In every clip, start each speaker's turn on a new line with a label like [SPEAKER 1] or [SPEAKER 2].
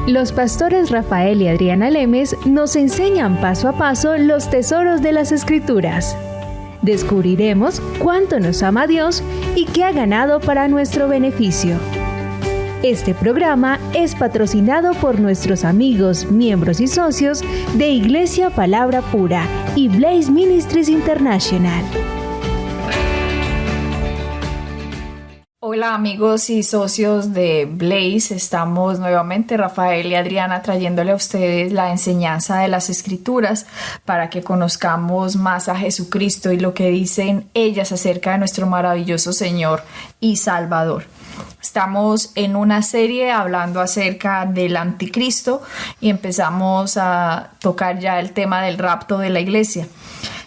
[SPEAKER 1] Los pastores Rafael y Adriana Lemes nos enseñan paso a paso los tesoros de las Escrituras. Descubriremos cuánto nos ama Dios y qué ha ganado para nuestro beneficio. Este programa es patrocinado por nuestros amigos, miembros y socios de Iglesia Palabra Pura y Blaze Ministries International.
[SPEAKER 2] Hola amigos y socios de Blaze, estamos nuevamente Rafael y Adriana trayéndole a ustedes la enseñanza de las Escrituras para que conozcamos más a Jesucristo y lo que dicen ellas acerca de nuestro maravilloso Señor y Salvador. Estamos en una serie hablando acerca del anticristo y empezamos a tocar ya el tema del rapto de la iglesia.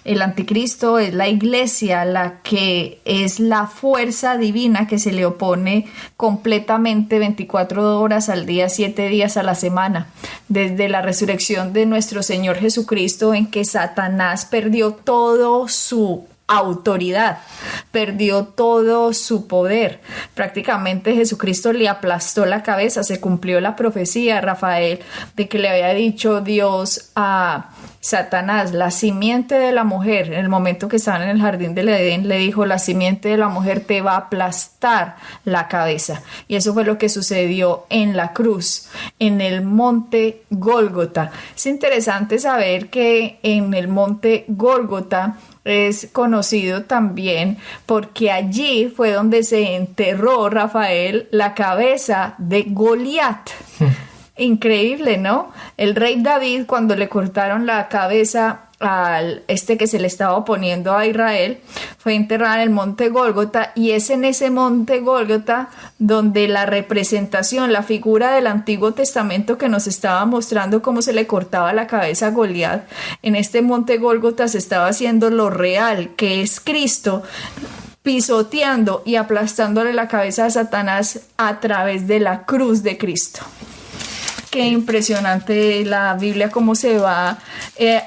[SPEAKER 2] El anticristo es la iglesia, la que es la fuerza divina que se le opone completamente 24 horas al día, 7 días a la semana. Desde la resurrección de nuestro Señor Jesucristo, en que Satanás perdió todo su autoridad, perdió todo su poder. Prácticamente Jesucristo le aplastó la cabeza. Se cumplió la profecía, Rafael, de que le había dicho Dios a Satanás, la simiente de la mujer. En el momento que estaban en el jardín del Edén, le dijo: la simiente de la mujer te va a aplastar la cabeza. Y eso fue lo que sucedió en la cruz, en el monte Gólgota. Es interesante saber que en el monte Gólgota es conocido también porque allí fue donde se enterró, Rafael, la cabeza de Goliat. Increíble, ¿no? El rey David, cuando le cortaron la cabeza al que se le estaba oponiendo a Israel, fue enterrada en el monte Gólgota, y es en ese monte Gólgota donde la representación, la figura del Antiguo Testamento que nos estaba mostrando cómo se le cortaba la cabeza a Goliat, en este monte Gólgota se estaba haciendo lo real, que es Cristo pisoteando y aplastándole la cabeza a Satanás a través de la cruz de Cristo. Qué impresionante la Biblia, cómo se va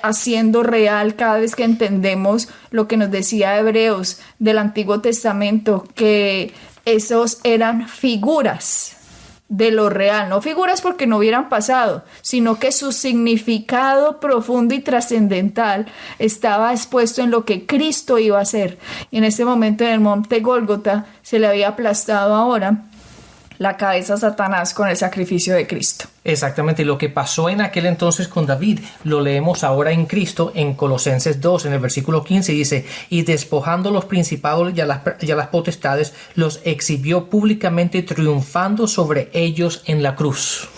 [SPEAKER 2] haciendo real cada vez que entendemos lo que nos decía Hebreos del Antiguo Testamento, que esos eran figuras de lo real, no figuras porque no hubieran pasado, sino que su significado profundo y trascendental estaba expuesto en lo que Cristo iba a hacer. Y en este momento en el monte Gólgota se le había aplastado ahora la cabeza a Satanás con el sacrificio de Cristo.
[SPEAKER 3] Exactamente, lo que pasó en aquel entonces con David, lo leemos ahora en Cristo en Colosenses 2, en el versículo 15, dice: y despojando los principados y a las potestades, los exhibió públicamente, triunfando sobre ellos en la cruz.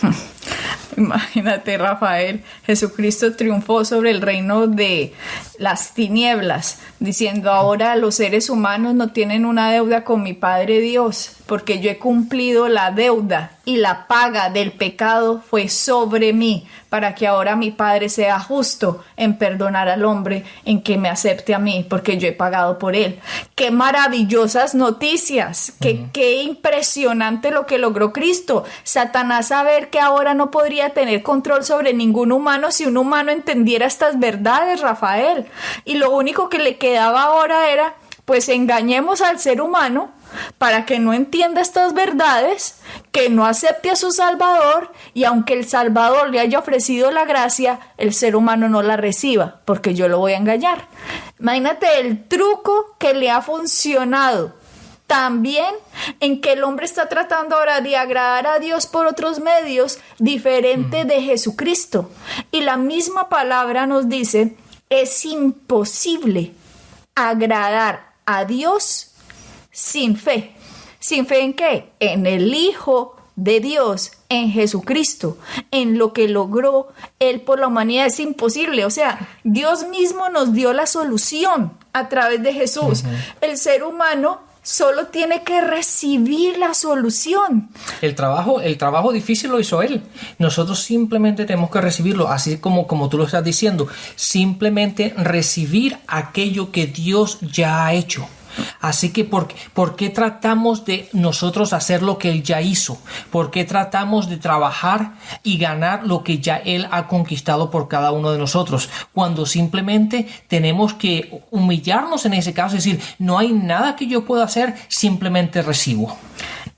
[SPEAKER 2] Imagínate, Rafael, Jesucristo triunfó sobre el reino de las tinieblas, diciendo: ahora los seres humanos no tienen una deuda con mi Padre Dios, porque yo he cumplido la deuda y la paga del pecado fue sobre mí, para que ahora mi Padre sea justo en perdonar al hombre, en que me acepte a mí, porque yo he pagado por él. ¡Qué maravillosas noticias! ¡Qué impresionante lo que logró Cristo! Satanás saber que ahora no podría tener control sobre ningún humano si un humano entendiera estas verdades, Rafael. Y lo único que le quedaba ahora era: pues engañemos al ser humano para que no entienda estas verdades, que no acepte a su Salvador, y aunque el Salvador le haya ofrecido la gracia, el ser humano no la reciba, porque yo lo voy a engañar. Imagínate el truco que le ha funcionado también, en que el hombre está tratando ahora de agradar a Dios por otros medios diferentes de Jesucristo. Y la misma palabra nos dice: es imposible agradar a Dios sin fe. ¿Sin fe en qué? En el Hijo de Dios, en Jesucristo, en lo que logró Él por la humanidad. Es imposible. O sea, Dios mismo nos dio la solución a través de Jesús. El ser humano solo tiene que recibir la solución.
[SPEAKER 3] El trabajo difícil lo hizo Él. Nosotros simplemente tenemos que recibirlo, así como tú lo estás diciendo. Simplemente recibir aquello que Dios ya ha hecho. Así que ¿por qué tratamos de nosotros hacer lo que Él ya hizo? ¿Por qué tratamos de trabajar y ganar lo que ya Él ha conquistado por cada uno de nosotros? Cuando simplemente tenemos que humillarnos en ese caso, es decir, no hay nada que yo pueda hacer, simplemente recibo.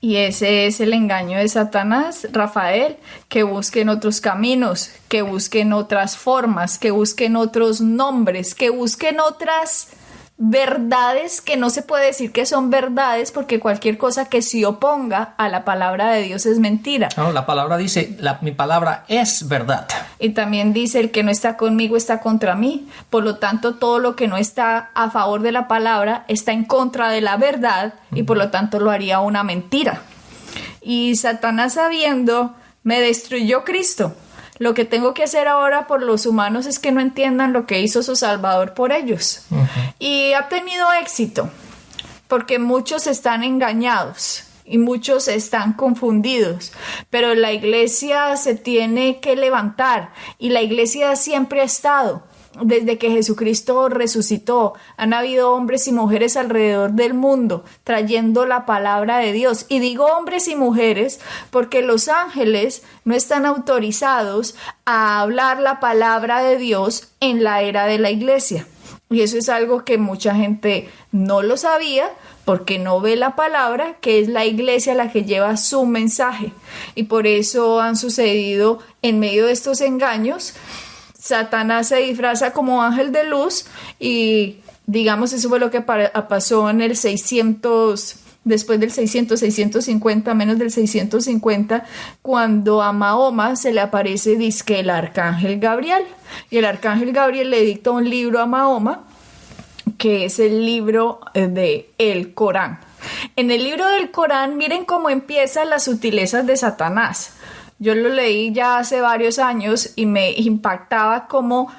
[SPEAKER 2] Y ese es el engaño de Satanás, Rafael, que busquen otros caminos, que busquen otras formas, que busquen otros nombres, que busquen otras verdades que no se puede decir que son verdades, porque cualquier cosa que se oponga a la palabra de Dios es mentira.
[SPEAKER 3] No, la palabra dice, mi palabra es verdad.
[SPEAKER 2] Y también dice, el que no está conmigo está contra mí. Por lo tanto, todo lo que no está a favor de la palabra está en contra de la verdad y por lo tanto lo haría una mentira. Y Satanás, sabiendo, me destruyó Cristo. Lo que tengo que hacer ahora por los humanos es que no entiendan lo que hizo su Salvador por ellos. Y ha tenido éxito, porque muchos están engañados y muchos están confundidos. Pero la iglesia se tiene que levantar, y la iglesia siempre ha estado. Desde que Jesucristo resucitó, han habido hombres y mujeres alrededor del mundo trayendo la palabra de Dios. Y digo hombres y mujeres porque los ángeles no están autorizados a hablar la palabra de Dios en la era de la iglesia. Y eso es algo que mucha gente no lo sabía, porque no ve la palabra, que es la iglesia la que lleva su mensaje. Y por eso han sucedido, en medio de estos engaños, Satanás se disfraza como ángel de luz, y digamos eso fue lo que pasó en el 600, después del 650, menos del 650, cuando a Mahoma se le aparece dizque el arcángel Gabriel, y el arcángel Gabriel le dicta un libro a Mahoma, que es el libro de el Corán. En el libro del Corán, miren cómo empiezan las sutilezas de Satanás. Yo lo leí ya hace varios años y me impactaba cómo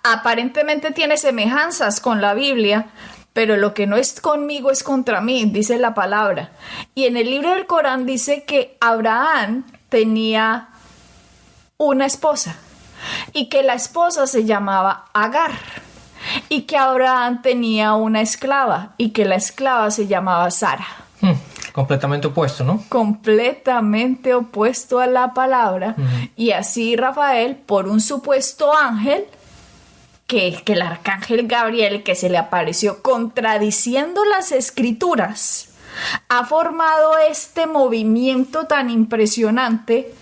[SPEAKER 2] aparentemente tiene semejanzas con la Biblia, pero lo que no es conmigo es contra mí, dice la palabra. Y en el libro del Corán dice que Abraham tenía una esposa y que la esposa se llamaba Agar, y que Abraham tenía una esclava y que la esclava se llamaba Sara.
[SPEAKER 3] Completamente opuesto, ¿no?
[SPEAKER 2] Completamente opuesto a la palabra. Y así Rafael, por un supuesto ángel, que el arcángel Gabriel, que se le apareció contradiciendo las escrituras, ha formado este movimiento tan impresionante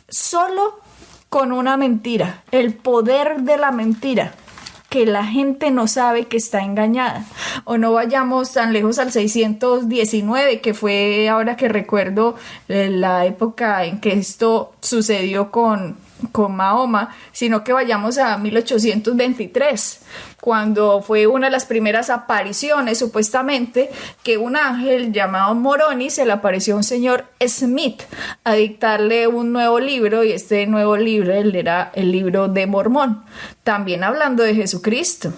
[SPEAKER 2] solo con una mentira, el poder de la mentira, que la gente no sabe que está engañada. O no vayamos tan lejos al 619, que fue, ahora que recuerdo, la época en que esto sucedió con Mahoma, sino que vayamos a 1823, cuando fue una de las primeras apariciones, supuestamente, que un ángel llamado Moroni se le apareció a un señor Smith a dictarle un nuevo libro, y este nuevo libro era el libro de Mormón, también hablando de Jesucristo,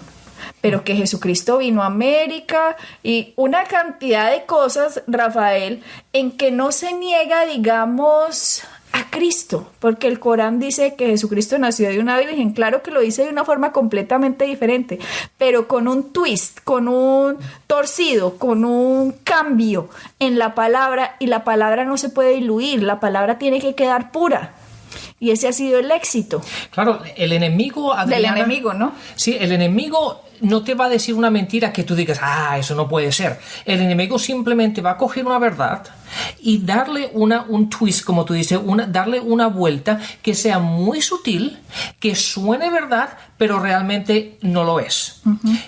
[SPEAKER 2] pero que Jesucristo vino a América y una cantidad de cosas, Rafael, en que no se niega, digamos, a Cristo, porque el Corán dice que Jesucristo nació de una virgen. Claro que lo dice de una forma completamente diferente, pero con un twist, con un torcido, con un cambio en la palabra, y la palabra no se puede diluir, la palabra tiene que quedar pura. Y ese ha sido el éxito.
[SPEAKER 3] Claro, el enemigo, Adriana,
[SPEAKER 2] del enemigo, ¿no?
[SPEAKER 3] Sí, el enemigo no te va a decir una mentira que tú digas, eso no puede ser. El enemigo simplemente va a coger una verdad y darle un twist, como tú dices, darle una vuelta que sea muy sutil, que suene verdad, pero realmente no lo es.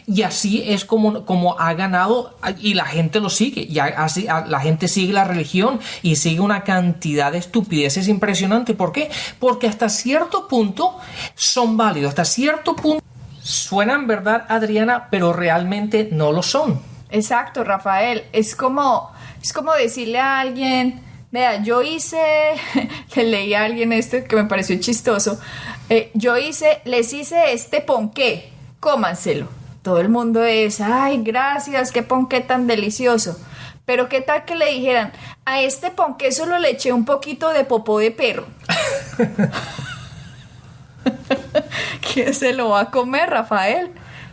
[SPEAKER 3] Y así es como ha ganado, y la gente lo sigue. Y así la gente sigue la religión y sigue una cantidad de estupideces impresionante. ¿Por qué? Porque hasta cierto punto son válidos, hasta cierto punto suenan verdad, Adriana, pero realmente no lo son.
[SPEAKER 2] Exacto, Rafael. Es como decirle a alguien, vea, le leí a alguien esto que me pareció chistoso, les hice este ponqué, cómanselo. Todo el mundo es, ay, gracias, qué ponqué tan delicioso. Pero qué tal que le dijeran, a este ponqué solo le eché un poquito de popó de perro. ¿Quién se lo va a comer, Rafael?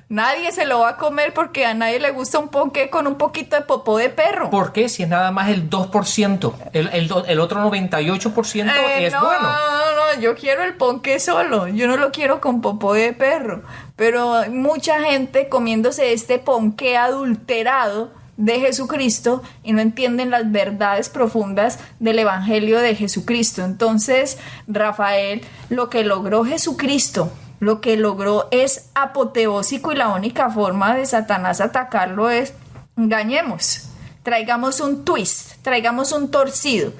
[SPEAKER 2] Nadie se lo va a comer, porque a nadie le gusta un ponqué con un poquito de popó de perro.
[SPEAKER 3] ¿Por qué? Si es nada más el 2%. El otro 98% es
[SPEAKER 2] no,
[SPEAKER 3] bueno.
[SPEAKER 2] No, yo quiero el ponqué solo. Yo no lo quiero con popó de perro. Pero hay mucha gente comiéndose este ponqué adulterado de Jesucristo y no entienden las verdades profundas del Evangelio de Jesucristo. Entonces, Rafael, lo que logró Jesucristo, lo que logró es apoteósico, y la única forma de Satanás atacarlo es: engañemos, traigamos un twist, traigamos un torcido,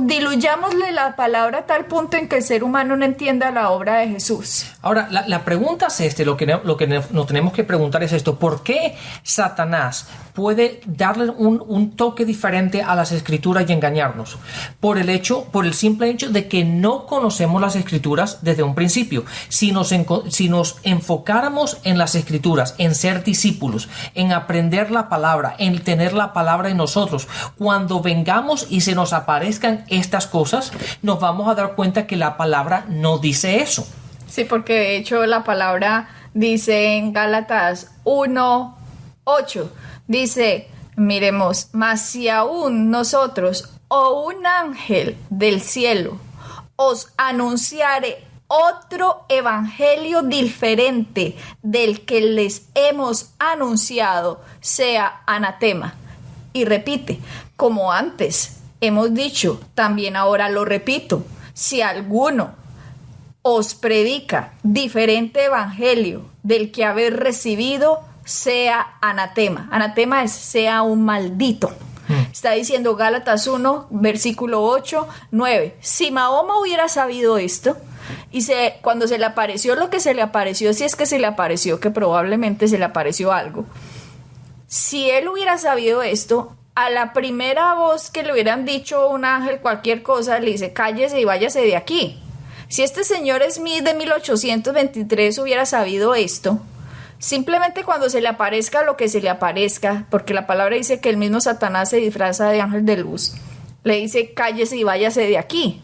[SPEAKER 2] diluyámosle la palabra a tal punto en que el ser humano no entienda la obra de Jesús.
[SPEAKER 3] Ahora, la pregunta es lo que nos tenemos que preguntar es esto: ¿por qué Satanás puede darle un toque diferente a las Escrituras y engañarnos? Por el simple hecho de que no conocemos las Escrituras desde un principio. Si nos enfocáramos en las Escrituras, en ser discípulos, en aprender la palabra, en tener la palabra en nosotros, cuando vengamos y se nos aparezcan estas cosas, nos vamos a dar cuenta que la palabra no dice eso.
[SPEAKER 2] Sí, porque de hecho la palabra dice en Gálatas 1:8, dice, miremos, mas si aún nosotros o un ángel del cielo os anunciare otro evangelio diferente del que les hemos anunciado, sea anatema. Y repite, como antes hemos dicho, también ahora lo repito, si alguno os predica diferente evangelio del que habéis recibido, sea anatema. Anatema es sea un maldito. Está diciendo Gálatas 1, versículo 8, 9. Si Mahoma hubiera sabido esto, y cuando se le apareció lo que se le apareció, si es que se le apareció, que probablemente se le apareció algo, si él hubiera sabido esto, a la primera voz que le hubieran dicho un ángel cualquier cosa, le dice, cállese y váyase de aquí. Si este señor Smith de 1823 hubiera sabido esto, simplemente cuando se le aparezca lo que se le aparezca, porque la palabra dice que el mismo Satanás se disfraza de ángel de luz, le dice, cállese y váyase de aquí.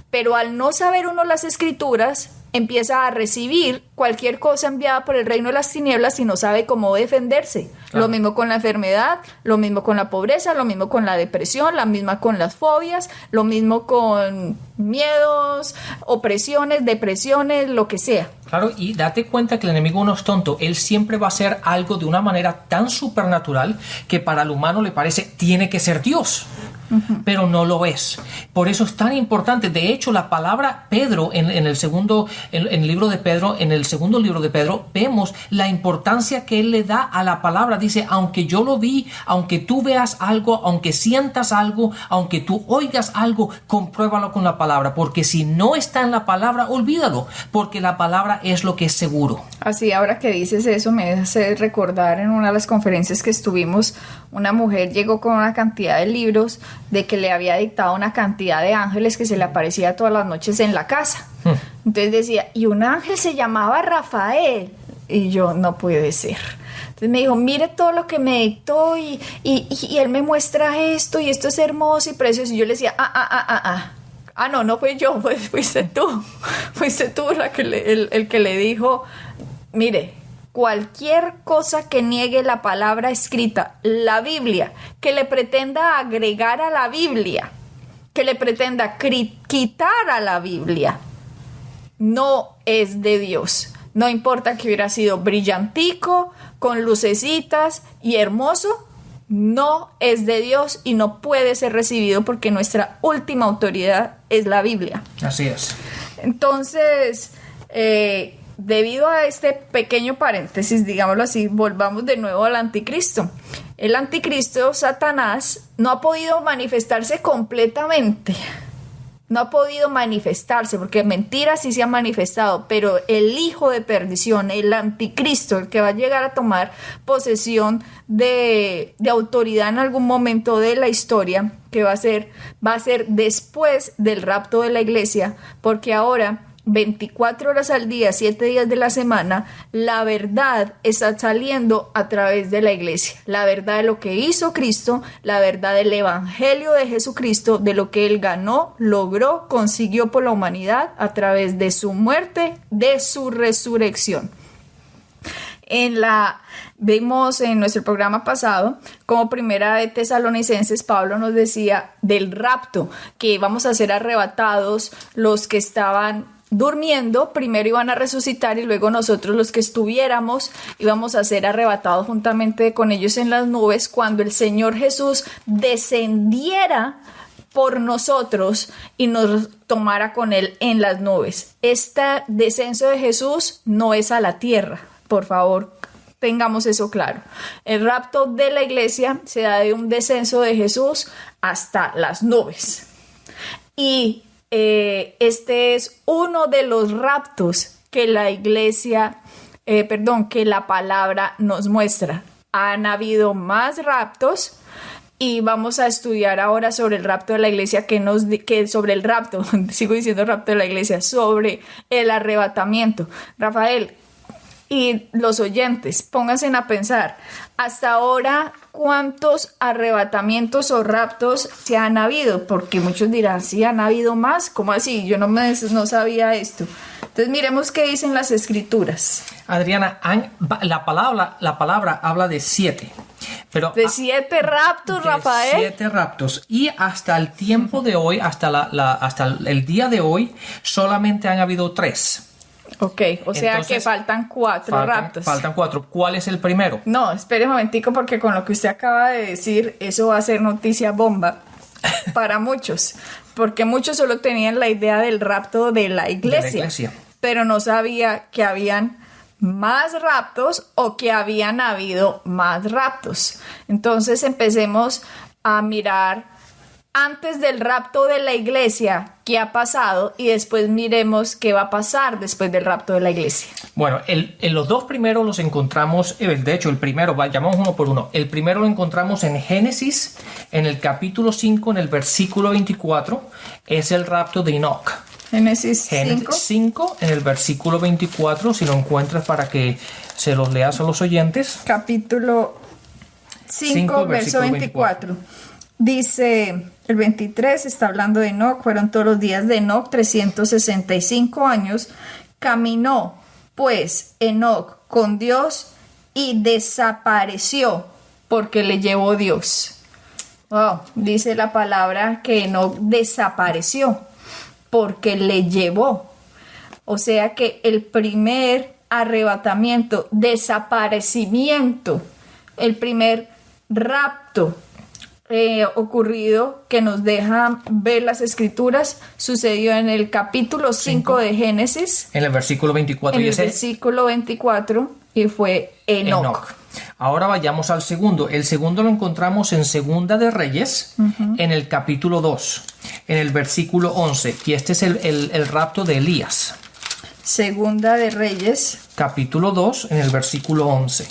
[SPEAKER 2] Pero al no saber uno las Escrituras, empieza a recibir cualquier cosa enviada por el reino de las tinieblas y no sabe cómo defenderse. Claro. Lo mismo con la enfermedad, lo mismo con la pobreza, lo mismo con la depresión, la misma con las fobias, lo mismo con miedos, opresiones, depresiones, lo que sea.
[SPEAKER 3] Claro, y date cuenta que el enemigo no es tonto. Él siempre va a hacer algo de una manera tan supernatural que para el humano le parece tiene que ser Dios. Pero no lo es. Por eso es tan importante. De hecho, la palabra Pedro en el segundo libro de Pedro, en el segundo libro de Pedro, vemos la importancia que él le da a la palabra. Dice, aunque yo lo vi, aunque tú veas algo, aunque sientas algo, aunque tú oigas algo, compruébalo con la palabra, porque si no está en la palabra, olvídalo, porque la palabra es lo que es seguro.
[SPEAKER 2] Así, ahora que dices eso, me hace recordar en una de las conferencias que estuvimos, una mujer llegó con una cantidad de libros de que le había dictado una cantidad de ángeles que se le aparecía todas las noches en la casa. Entonces decía, y un ángel se llamaba Rafael. Y yo, no puede ser. Entonces me dijo, mire todo lo que me dictó y él me muestra esto y esto es hermoso y precioso. Y yo le decía, no fui yo, pues fuiste tú el que le dijo, mire, cualquier cosa que niegue la palabra escrita, la Biblia, que le pretenda agregar a la Biblia, que le pretenda quitar a la Biblia, no es de Dios. No importa que hubiera sido brillantico, con lucecitas y hermoso, no es de Dios y no puede ser recibido porque nuestra última autoridad es la Biblia.
[SPEAKER 3] Así es.
[SPEAKER 2] Entonces, debido a este pequeño paréntesis, digámoslo así, volvamos de nuevo al anticristo. El anticristo, Satanás, no ha podido manifestarse completamente. No ha podido manifestarse, porque mentira sí se ha manifestado, pero el hijo de perdición, el anticristo, el que va a llegar a tomar posesión de autoridad en algún momento de la historia, que va a ser después del rapto de la iglesia, porque ahora 24 horas al día, 7 días de la semana, la verdad está saliendo a través de la iglesia. La verdad de lo que hizo Cristo, la verdad del evangelio de Jesucristo, de lo que Él ganó, logró, consiguió por la humanidad a través de su muerte, de su resurrección. Vimos en nuestro programa pasado, como primera de Tesalonicenses, Pablo nos decía del rapto, que íbamos a ser arrebatados los que estaban durmiendo, primero iban a resucitar y luego nosotros los que estuviéramos íbamos a ser arrebatados juntamente con ellos en las nubes cuando el Señor Jesús descendiera por nosotros y nos tomara con Él en las nubes. Este descenso de Jesús no es a la tierra, por favor, tengamos eso claro. El rapto de la iglesia se da de un descenso de Jesús hasta las nubes. Y este es uno de los raptos que la iglesia, que la palabra nos muestra. Han habido más raptos y vamos a estudiar ahora sobre el rapto de la iglesia, sobre el rapto, sigo diciendo rapto de la iglesia, sobre el arrebatamiento. Rafael y los oyentes, pónganse a pensar, hasta ahora, ¿cuántos arrebatamientos o raptos se han habido? Porque muchos dirán, sí, han habido más. ¿Cómo así? Yo no sabía esto. Entonces, miremos qué dicen las escrituras.
[SPEAKER 3] Adriana, la palabra habla de 7. Pero
[SPEAKER 2] de 7 raptos, Rafael.
[SPEAKER 3] 7 raptos. Y hasta el tiempo de hoy, hasta el día de hoy, solamente han habido 3.
[SPEAKER 2] Ok, o sea, entonces, que faltan 4 raptos.
[SPEAKER 3] Faltan 4. ¿Cuál es el primero?
[SPEAKER 2] No, espere un momentico, porque con lo que usted acaba de decir, eso va a ser noticia bomba para muchos. Porque muchos solo tenían la idea del rapto de la iglesia. Pero no sabía que habían más raptos o que habían habido más raptos. Entonces empecemos a mirar antes del rapto de la iglesia qué ha pasado y después miremos qué va a pasar después del rapto de la iglesia.
[SPEAKER 3] Bueno, en los 2 primeros los encontramos, de hecho el primero, llamamos uno por uno. El primero lo encontramos en Génesis, en el capítulo 5, en el versículo 24, es el rapto de Enoch.
[SPEAKER 2] Génesis
[SPEAKER 3] 5, en el versículo 24, si lo encuentras para que se los leas a los oyentes.
[SPEAKER 2] Capítulo 5, verso 24. Dice el 23, está hablando de Enoch, fueron todos los días de Enoch 365 años. Caminó pues Enoch con Dios y desapareció porque le llevó Dios. Wow, dice la palabra que Enoch desapareció porque le llevó. O sea que el primer arrebatamiento, desaparecimiento, el primer rapto ocurrido que nos deja ver las escrituras sucedió en el capítulo 5 de Génesis,
[SPEAKER 3] en el versículo 24
[SPEAKER 2] versículo 24, y fue Enoch.
[SPEAKER 3] Ahora vayamos al segundo. El segundo lo encontramos en Segunda de Reyes, en el capítulo 2, en el versículo 11, y este es el rapto de Elías.
[SPEAKER 2] Segunda de Reyes,
[SPEAKER 3] capítulo 2, en el versículo 11.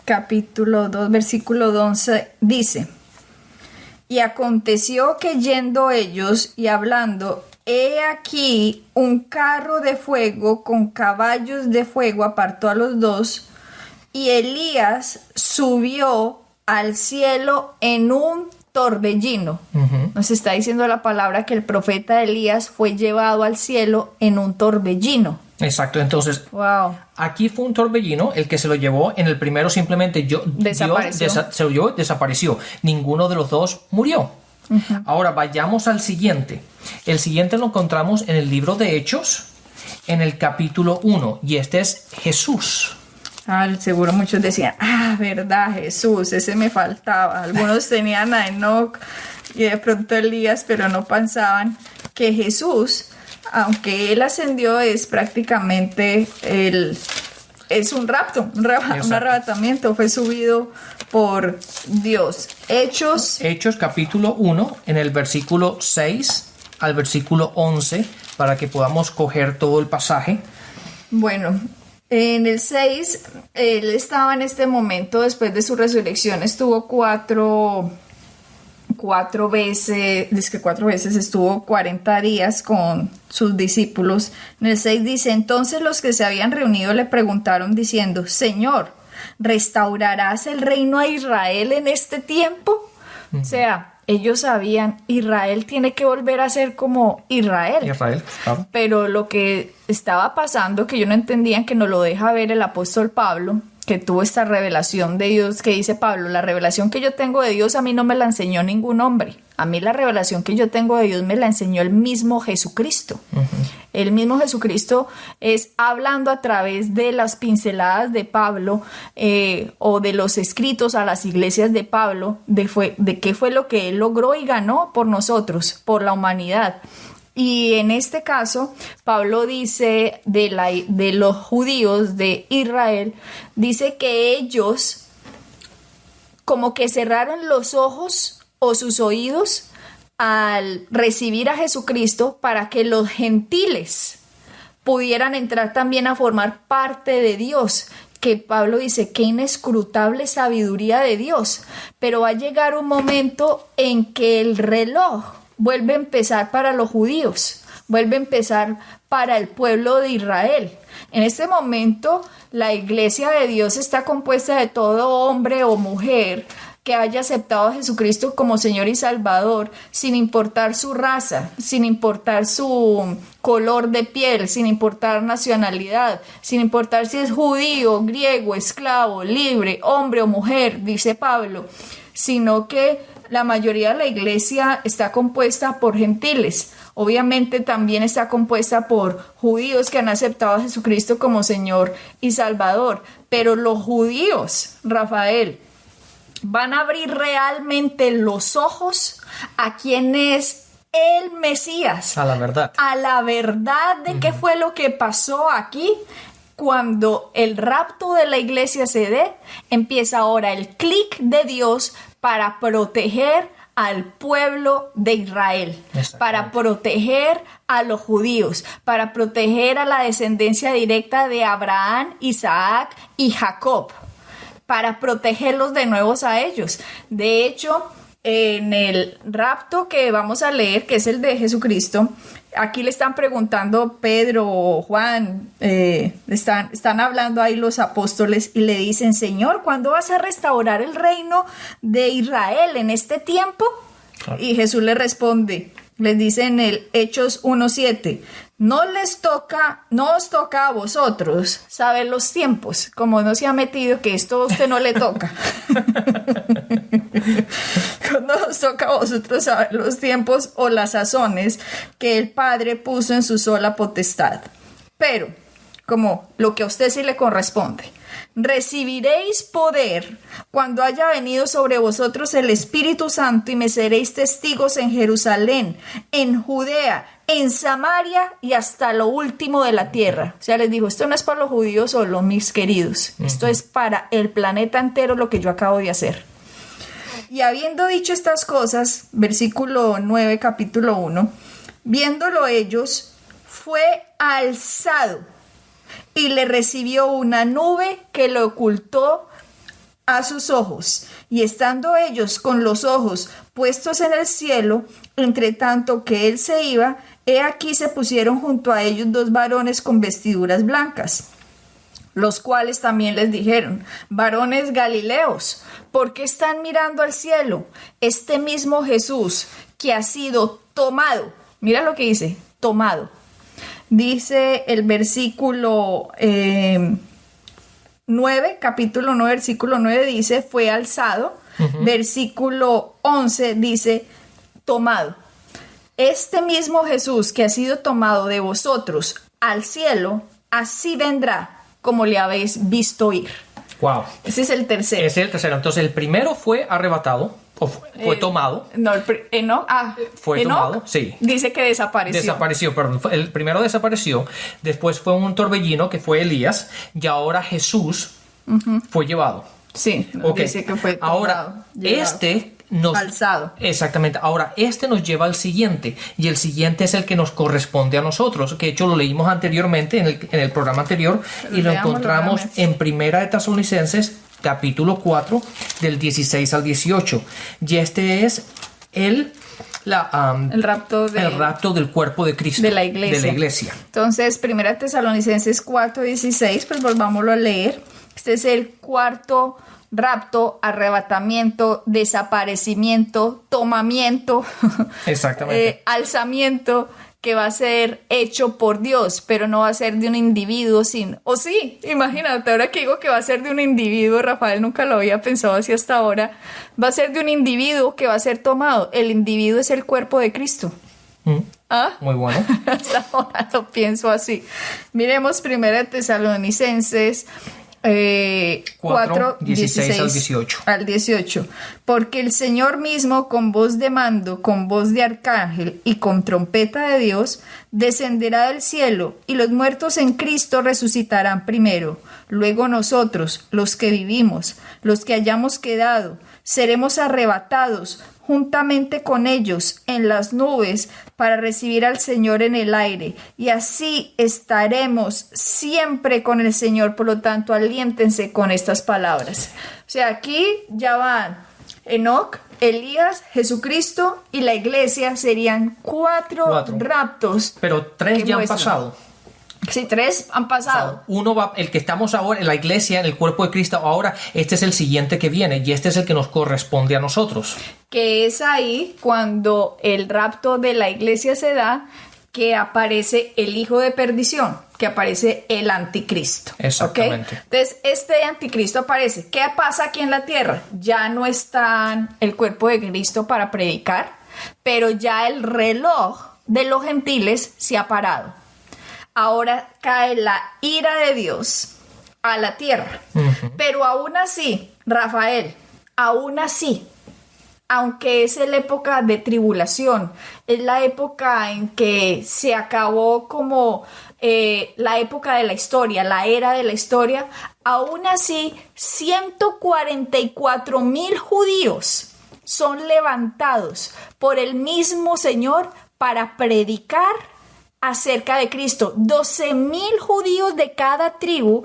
[SPEAKER 2] Capítulo 2, versículo 11 dice: y aconteció que yendo ellos y hablando, he aquí un carro de fuego con caballos de fuego apartó a los 2, y Elías subió al cielo en un torbellino. Nos está diciendo la palabra que el profeta Elías fue llevado al cielo en un torbellino.
[SPEAKER 3] Exacto, entonces aquí fue un torbellino el que se lo llevó. En el primero simplemente Dios se lo llevó y desapareció. Ninguno de los 2 murió. Ahora vayamos al siguiente. El siguiente lo encontramos en el libro de Hechos, en el capítulo 1, y este es Jesús.
[SPEAKER 2] Seguro muchos decían, verdad, Jesús, ese me faltaba. Algunos tenían a Enoch y de pronto Elías, pero no pensaban que Jesús, aunque él ascendió, es prácticamente es un rapto, un arrebatamiento, fue subido por Dios. Hechos
[SPEAKER 3] capítulo 1, en el versículo 6 al versículo 11, para que podamos coger todo el pasaje.
[SPEAKER 2] Bueno, en el 6, él estaba en este momento, después de su resurrección, estuvo 4 veces, estuvo 40 días con sus discípulos. En el 6 dice: entonces los que se habían reunido le preguntaron diciendo: Señor, ¿restaurarás el reino a Israel en este tiempo? O sea, ellos sabían, Israel tiene que volver a ser como Israel.
[SPEAKER 3] Claro.
[SPEAKER 2] Pero lo que estaba pasando, que yo no entendía, que nos lo deja ver el apóstol Pablo, que tuvo esta revelación de Dios, que dice Pablo: la revelación que yo tengo de Dios a mí no me la enseñó ningún hombre. A mí la revelación que yo tengo de Dios me la enseñó el mismo Jesucristo. el mismo Jesucristo es hablando a través de las pinceladas de Pablo o de los escritos a las iglesias de Pablo, de qué fue lo que él logró y ganó por nosotros, por la humanidad. Y en este caso, Pablo dice de los judíos de Israel, dice que ellos como que cerraron los ojos o sus oídos al recibir a Jesucristo para que los gentiles pudieran entrar también a formar parte de Dios. Que Pablo dice, qué inescrutable sabiduría de Dios. Pero va a llegar un momento en que el reloj vuelve a empezar para los judíos, vuelve a empezar para el pueblo de Israel. En este momento, la iglesia de Dios está compuesta de todo hombre o mujer que haya aceptado a Jesucristo como Señor y Salvador, sin importar su raza, sin importar su color de piel, sin importar nacionalidad, sin importar si es judío, griego, esclavo, libre, hombre o mujer, dice Pablo, sino que la mayoría de la iglesia está compuesta por gentiles. Obviamente también está compuesta por judíos que han aceptado a Jesucristo como Señor y Salvador. Pero los judíos, Rafael, van a abrir realmente los ojos a quien es el Mesías.
[SPEAKER 3] A la verdad.
[SPEAKER 2] A la verdad de qué fue lo que pasó aquí. Cuando el rapto de la iglesia se dé, empieza ahora el clic de Dios para proteger al pueblo de Israel, para proteger a los judíos, para proteger a la descendencia directa de Abraham, Isaac y Jacob, para protegerlos de nuevo a ellos. De hecho, en el rapto que vamos a leer, que es el de Jesucristo, aquí le están preguntando Pedro, Juan, están hablando ahí los apóstoles y le dicen, Señor, ¿cuándo vas a restaurar el reino de Israel en este tiempo? Claro. Y Jesús le responde, les dice en el Hechos 1:7, no os toca a vosotros saber los tiempos, como no se ha metido que esto a usted no le toca. No os toca a vosotros saber los tiempos o las sazones que el Padre puso en su sola potestad. Pero, como lo que a usted sí le corresponde, recibiréis poder cuando haya venido sobre vosotros el Espíritu Santo y me seréis testigos en Jerusalén, en Judea, en Samaria y hasta lo último de la tierra. O sea, les digo, esto no es para los judíos solo, mis queridos. Esto es para el planeta entero lo que yo acabo de hacer. Y habiendo dicho estas cosas, versículo 9, capítulo 1, viéndolo ellos, fue alzado y le recibió una nube que lo ocultó a sus ojos. Y estando ellos con los ojos puestos en el cielo, entre tanto que él se iba, he aquí se pusieron junto a ellos dos varones con vestiduras blancas, los cuales también les dijeron, varones galileos, ¿por qué están mirando al cielo? Este mismo Jesús que ha sido tomado, mira lo que dice, tomado. Dice el versículo 9, capítulo 9, versículo 9 dice, fue alzado. Versículo 11 dice, tomado. Este mismo Jesús que ha sido tomado de vosotros al cielo, así vendrá como le habéis visto ir.
[SPEAKER 3] Wow.
[SPEAKER 2] Ese es el tercero.
[SPEAKER 3] Ese es el tercero. Entonces el primero fue arrebatado, o fue tomado.
[SPEAKER 2] No,
[SPEAKER 3] fue tomado, sí.
[SPEAKER 2] Dice que desapareció.
[SPEAKER 3] Desapareció, perdón. El primero desapareció. Después fue un torbellino que fue Elías. Y ahora Jesús fue llevado.
[SPEAKER 2] Sí,
[SPEAKER 3] okay.
[SPEAKER 2] Dice que fue tomado,
[SPEAKER 3] ahora,
[SPEAKER 2] llevado. Alzado.
[SPEAKER 3] Exactamente. Ahora, nos lleva al siguiente. Y el siguiente es el que nos corresponde a nosotros. Que de hecho lo leímos anteriormente, en el programa anterior. Y lo encontramos en Primera de Tesalonicenses, capítulo 4, del 16 al 18. Y este es el rapto del cuerpo de Cristo.
[SPEAKER 2] De la iglesia. Entonces, Primera de Tesalonicenses 4, 16, pues volvámoslo a leer. Este es el cuarto rapto, arrebatamiento, desaparecimiento, tomamiento,
[SPEAKER 3] exactamente,
[SPEAKER 2] alzamiento, que va a ser hecho por Dios, pero no va a ser de un individuo sí, imagínate, ahora que digo que va a ser de un individuo, Rafael, nunca lo había pensado así hasta ahora, va a ser de un individuo que va a ser tomado. El individuo es el cuerpo de Cristo.
[SPEAKER 3] Muy bueno.
[SPEAKER 2] Hasta ahora lo pienso así. Miremos 1 Tesalonicenses 4, 16 al 18. Porque el Señor mismo, con voz de mando, con voz de arcángel y con trompeta de Dios, descenderá del cielo, y los muertos en Cristo resucitarán primero. Luego nosotros, los que vivimos, los que hayamos quedado, seremos arrebatados juntamente con ellos en las nubes para recibir al Señor en el aire, y así estaremos siempre con el Señor. Por lo tanto, aliéntense con estas palabras. O sea, aquí ya van Enoc, Elías, Jesucristo y la iglesia. Serían cuatro raptos.
[SPEAKER 3] Pero 3 ya han pasado.
[SPEAKER 2] Sí, 3 han pasado.
[SPEAKER 3] Uno va, el que estamos ahora en la iglesia, en el cuerpo de Cristo, ahora este es el siguiente que viene, y este es el que nos corresponde a nosotros.
[SPEAKER 2] Que es ahí cuando el rapto de la iglesia se da, que aparece el hijo de perdición, que aparece el anticristo.
[SPEAKER 3] Exactamente.
[SPEAKER 2] ¿Okay? Entonces, este anticristo aparece. ¿Qué pasa aquí en la tierra? Ya no está el cuerpo de Cristo para predicar, pero ya el reloj de los gentiles se ha parado. Ahora cae la ira de Dios a la tierra. Uh-huh. Pero aún así, Rafael, aún así, aunque es la época de tribulación, es la época en que se acabó como la época de la historia, la era de la historia, aún así 144,000 judíos son levantados por el mismo Señor para predicar acerca de Cristo. 12,000 judíos de cada tribu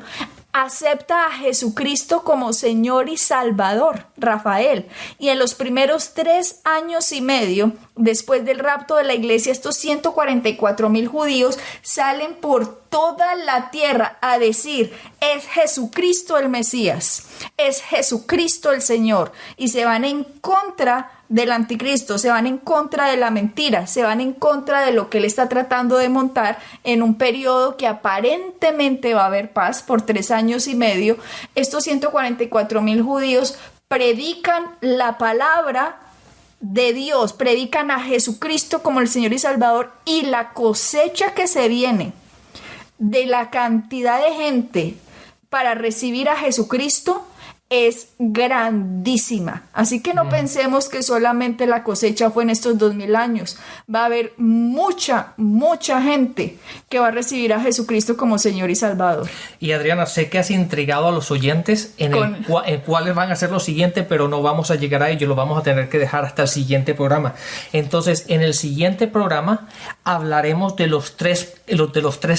[SPEAKER 2] acepta a Jesucristo como Señor y Salvador, Rafael. Y en los primeros 3 años y medio, después del rapto de la iglesia, estos 144,000 judíos salen por toda la tierra a decir: es Jesucristo el Mesías, es Jesucristo el Señor. Y se van en contra del anticristo, se van en contra de la mentira, se van en contra de lo que él está tratando de montar en un periodo que aparentemente va a haber paz por 3 años y medio. Estos 144,000 judíos predican la palabra de Dios, predican a Jesucristo como el Señor y Salvador, y la cosecha que se viene de la cantidad de gente para recibir a Jesucristo es grandísima. Así que no pensemos que solamente la cosecha fue en estos 2,000 años. Va a haber mucha gente que va a recibir a Jesucristo como Señor y Salvador.
[SPEAKER 3] Y Adriana, sé que has intrigado a los oyentes en cuáles van a ser los siguientes, pero no vamos a llegar a ello, lo vamos a tener que dejar hasta el siguiente programa. Entonces, en el siguiente programa hablaremos de los tres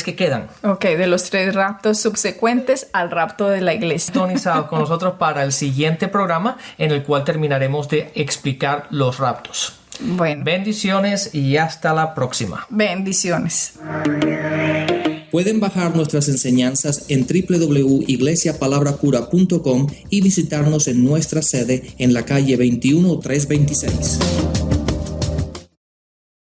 [SPEAKER 3] que quedan.
[SPEAKER 2] Ok, de los 3 raptos subsecuentes al rapto de la iglesia.
[SPEAKER 3] Sintonizado con nosotros para el siguiente programa, en el cual terminaremos de explicar los raptos.
[SPEAKER 2] Bueno.
[SPEAKER 3] Bendiciones y hasta la próxima.
[SPEAKER 2] Bendiciones.
[SPEAKER 4] Pueden bajar nuestras enseñanzas en www.iglesiapalabracura.com y visitarnos en nuestra sede en la calle 21326.